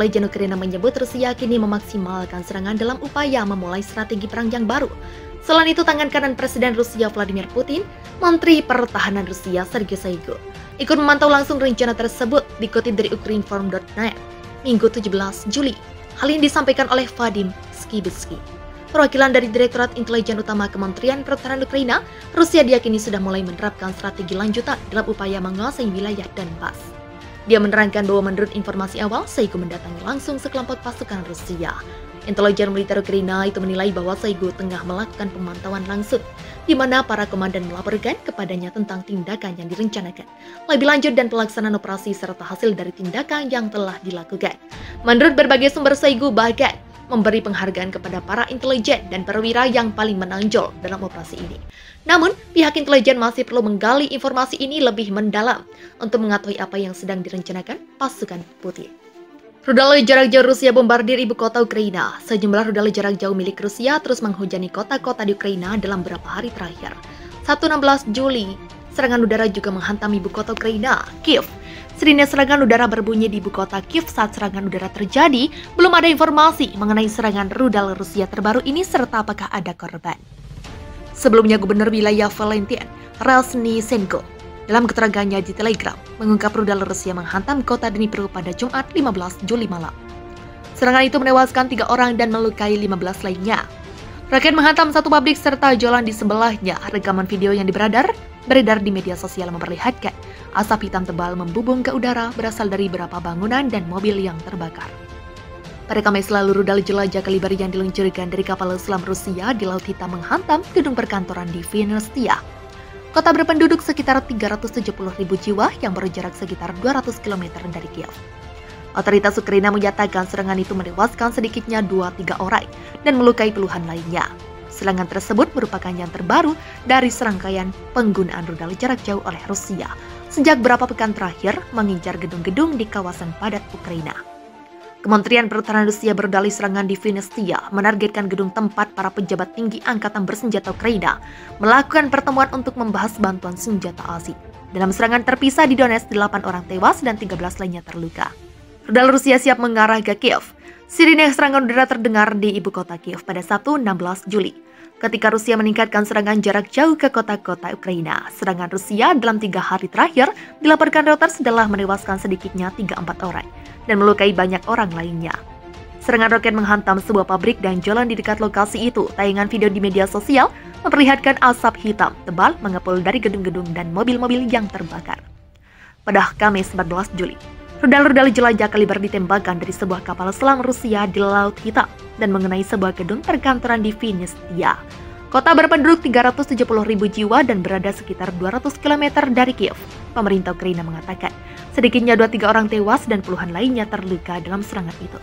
intelijen Ukraina menyebut Rusia kini memaksimalkan serangan dalam upaya memulai strategi perang yang baru. Selain itu, tangan kanan Presiden Rusia Vladimir Putin, Menteri Pertahanan Rusia Sergei Shoigu, ikut memantau langsung rencana tersebut, dikutip dari Ukrinform.net, Minggu 17 Juli. Hal ini disampaikan oleh Vadim Skibitsky, perwakilan dari Direktorat Intelijen Utama Kementerian Pertahanan Ukraina. Rusia diyakini sudah mulai menerapkan strategi lanjutan dalam upaya menguasai wilayah Donbas. Dia menerangkan bahwa menurut informasi awal, Shoigu mendatangi langsung sekelompok pasukan Rusia. Intelijen militer Ukraina itu menilai bahwa Shoigu tengah melakukan pemantauan langsung, di mana para komandan melaporkan kepadanya tentang tindakan yang direncanakan, lebih lanjut dan pelaksanaan operasi serta hasil dari tindakan yang telah dilakukan. Menurut berbagai sumber, Shoigu bahkan memberi penghargaan kepada para intelijen dan perwira yang paling menonjol dalam operasi ini. Namun, pihak intelijen masih perlu menggali informasi ini lebih mendalam untuk mengetahui apa yang sedang direncanakan pasukan Putin. Rudal jarak jauh Rusia bombardir ibu kota Ukraina. Sejumlah rudal jarak jauh milik Rusia terus menghujani kota-kota di Ukraina dalam beberapa hari terakhir. 16 Juli, serangan udara juga menghantam ibu kota Ukraina, Kiev. Sirine serangan udara berbunyi di ibu kota Kiev saat serangan udara terjadi. Belum ada informasi mengenai serangan rudal Rusia terbaru ini serta apakah ada korban. Sebelumnya, Gubernur wilayah Valentin Raznisenko dalam keterangannya di Telegram mengungkap rudal Rusia menghantam kota Dnipro pada Jumat 15 Juli malam. Serangan itu menewaskan 3 orang dan melukai 15 lainnya. Roket menghantam satu pabrik serta jalan di sebelahnya. Rekaman video yang beredar di media sosial memperlihatkan asap hitam tebal membubung ke udara berasal dari beberapa bangunan dan mobil yang terbakar. Pada Kamis lalu, rudal jelajah kaliber yang diluncurkan dari kapal selam Rusia di Laut Hitam menghantam gedung perkantoran di Vinnytsia, kota berpenduduk sekitar 370.000 jiwa yang berjarak sekitar 200 km dari Kiev. Otoritas Ukraina menyatakan serangan itu menewaskan sedikitnya 2-3 orang dan melukai puluhan lainnya. Serangan tersebut merupakan yang terbaru dari serangkaian penggunaan rudal jarak jauh oleh Rusia sejak beberapa pekan terakhir mengincar gedung-gedung di kawasan padat Ukraina. Kementerian Pertahanan Rusia berdalih serangan di Vinnytsia menargetkan gedung tempat para pejabat tinggi angkatan bersenjata Ukraina melakukan pertemuan untuk membahas bantuan senjata asing. Dalam serangan terpisah di Donetsk, 8 orang tewas dan 13 lainnya terluka. Rudal Rusia siap mengarah ke Kiev. Sirine serangan udara terdengar di ibu kota Kiev pada Sabtu 16 Juli. Ketika Rusia meningkatkan serangan jarak jauh ke kota-kota Ukraina, serangan Rusia dalam 3 hari terakhir dilaporkan Reuters telah menewaskan sedikitnya 3-4 orang dan melukai banyak orang lainnya. Serangan roket menghantam sebuah pabrik dan jalan di dekat lokasi itu. Tayangan video di media sosial memperlihatkan asap hitam tebal mengepul dari gedung-gedung dan mobil-mobil yang terbakar. Pada Kamis 14 Juli, rudal-rudal jelajah kaliber ditembakkan dari sebuah kapal selam Rusia di Laut Hitam dan mengenai sebuah gedung perkantoran di Vinnytsia, kota berpenduduk 370.000 jiwa dan berada sekitar 200 km dari Kiev. Pemerintah Ukraina mengatakan sedikitnya 2-3 orang tewas dan puluhan lainnya terluka dalam serangan itu.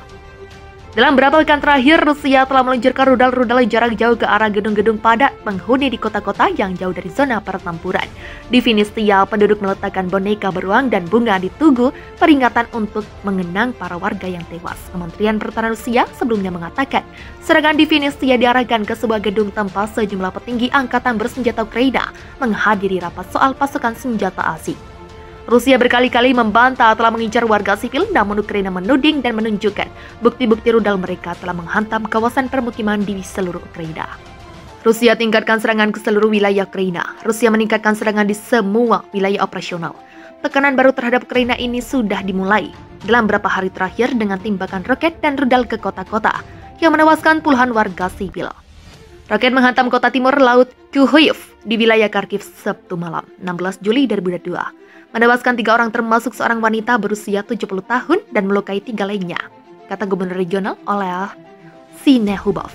Dalam beberapa pekan terakhir, Rusia telah meluncurkan rudal-rudal jarak jauh ke arah gedung-gedung padat penghuni di kota-kota yang jauh dari zona pertempuran. Di Vinnytsia, penduduk meletakkan boneka beruang dan bunga di tugu peringatan untuk mengenang para warga yang tewas. Kementerian Pertahanan Rusia sebelumnya mengatakan serangan di Vinnytsia diarahkan ke sebuah gedung tempat sejumlah petinggi angkatan bersenjata Ukraina menghadiri rapat soal pasukan senjata asing. Rusia berkali-kali membantah telah mengincar warga sipil, namun Ukraina menuding dan menunjukkan bukti-bukti rudal mereka telah menghantam kawasan permukiman di seluruh Ukraina. Rusia tingkatkan serangan ke seluruh wilayah Ukraina. Rusia meningkatkan serangan di semua wilayah operasional. Tekanan baru terhadap Ukraina ini sudah dimulai dalam beberapa hari terakhir dengan tembakan roket dan rudal ke kota-kota yang menewaskan puluhan warga sipil. Roket menghantam kota timur laut Kyiv di wilayah Kharkiv Sabtu malam 16 Juli 2022. Menewaskan 3 orang termasuk seorang wanita berusia 70 tahun dan melukai 3 lainnya, kata Gubernur Regional Oleh Sinehubov.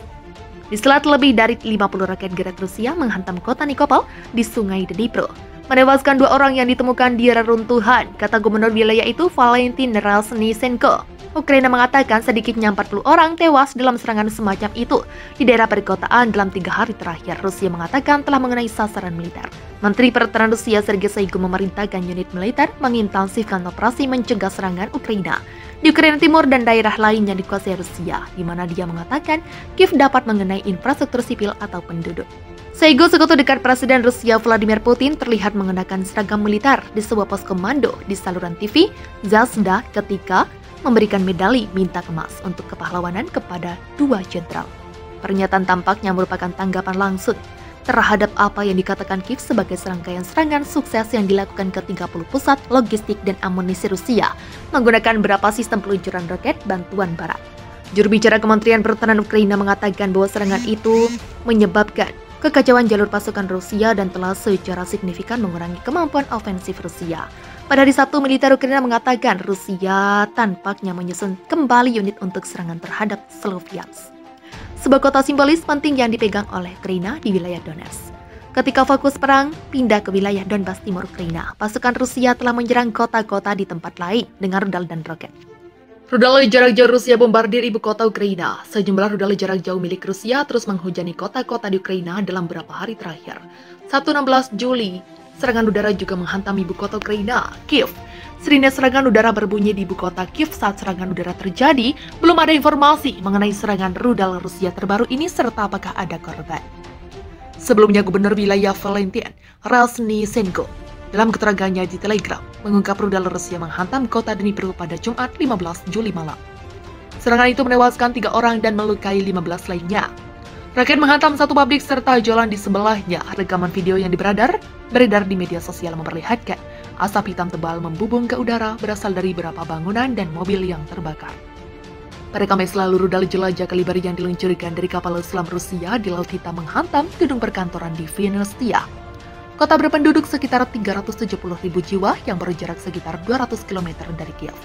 Di selat lebih dari 50 roket gerat Rusia menghantam kota Nikopol di Sungai Dnipro, menewaskan 2 orang yang ditemukan di reruntuhan, kata Gubernur wilayah itu Valentin Raznisenko. Ukraina mengatakan sedikitnya 40 orang tewas dalam serangan semacam itu di daerah perkotaan dalam 3 hari terakhir. Rusia mengatakan telah mengenai sasaran militer. Menteri Pertahanan Rusia Sergei Shoigu memerintahkan unit militer mengintensifkan operasi mencegah serangan Ukraina di Ukraina Timur dan daerah lain yang dikuasai Rusia, di mana dia mengatakan Kiev dapat mengenai infrastruktur sipil atau penduduk. Shoigu, sekutu dekat Presiden Rusia Vladimir Putin, terlihat mengenakan seragam militer di sebuah pos komando di saluran TV Zvezda ketika memberikan medali minta kemas untuk kepahlawanan kepada 2 jenderal. Pernyataan tampaknya merupakan tanggapan langsung terhadap apa yang dikatakan Kiev sebagai serangkaian serangan sukses yang dilakukan ke 30 pusat logistik dan amunisi Rusia menggunakan beberapa sistem peluncuran roket bantuan barat. Juru bicara Kementerian Pertahanan Ukraina mengatakan bahwa serangan itu menyebabkan kekacauan jalur pasukan Rusia dan telah secara signifikan mengurangi kemampuan ofensif Rusia. Pada hari Sabtu, militer Ukraina mengatakan Rusia tampaknya menyusun kembali unit untuk serangan terhadap Sloviansk, sebuah kota simbolis penting yang dipegang oleh Ukraina di wilayah Donetsk. Ketika fokus perang pindah ke wilayah Donbas timur Ukraina, pasukan Rusia telah menyerang kota-kota di tempat lain dengan rudal dan roket. Rudal jarak jauh Rusia bombardir ibu kota Ukraina. Sejumlah rudal jarak jauh milik Rusia terus menghujani kota-kota di Ukraina dalam beberapa hari terakhir. 16 Juli, serangan udara juga menghantam ibu kota Ukraina, Kiev. Sirine serangan udara berbunyi di ibu kota Kiev saat serangan udara terjadi. Belum ada informasi mengenai serangan rudal Rusia terbaru ini serta apakah ada korban. Sebelumnya, Gubernur wilayah Valentin Raznisenko dalam keterangannya di Telegram mengungkap rudal Rusia menghantam kota Dnipro pada Jumat 15 Juli malam. Serangan itu menewaskan 3 orang dan melukai 15 lainnya. Roket menghantam satu pabrik serta jalan di sebelahnya. Rekaman video yang beredar di media sosial memperlihatkan asap hitam tebal membubung ke udara berasal dari beberapa bangunan dan mobil yang terbakar. Pada Kamis lalu, rudal jelajah kaliber yang diluncurkan dari kapal selam Rusia di Laut Hitam menghantam gedung perkantoran di Vinnytsia, kota berpenduduk sekitar 370.000 jiwa yang berjarak sekitar 200 km dari Kiev.